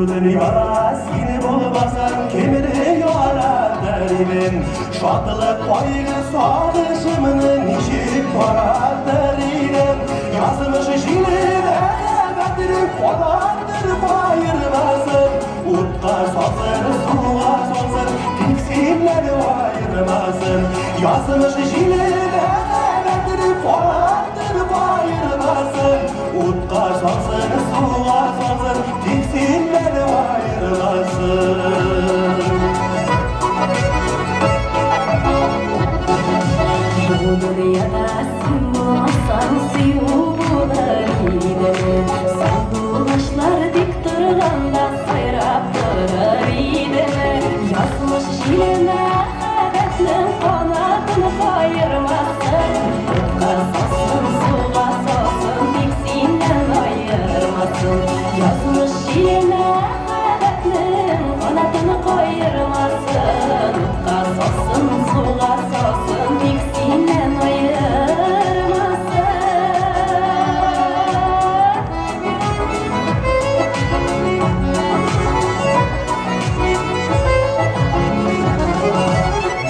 dünyada seni bulmasam kimini yorar derim. Şadlık kaygı sağdışımını nişip parar derim. Yazmış şiirine ebedirim olardır bayırmasın. Utlar sazır sular sazır tiksinler bayırmasın. Yazmış şiirine ebedirim olardır bayırmasın. Utlar sazır sular sazır tiksinler bayırmasın. Bu dünyada sen bulmazsan suyular gider. Sen bulaşlar dik durganda sayrap durar gider. Yazmış şiirine ebedin kanatını kayırmasın. Kasasın suğa sasın diksinden ayırmasın. Yazmış şiirine ebedin kanatını kayırmasın. Kasasın suğa sasın diksinden ayırmasın.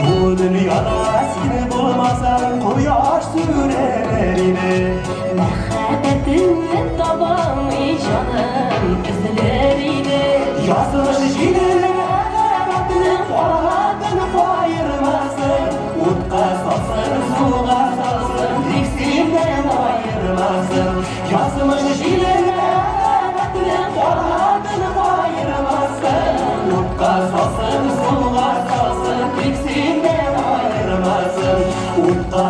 Bu dünyada seni bulmasam koyaş sürelerine. Mehabetinle tabanı canım üzülürüyle. Yazmış şiirine ebedin kanatını kayırmasın. Utka sasın suğa sasın diksinden ayırmasın. Yazmış şiirine ebedin kanatını kayırmasın. Utka sasın suğa sasın diksinden ayırmasın. Utka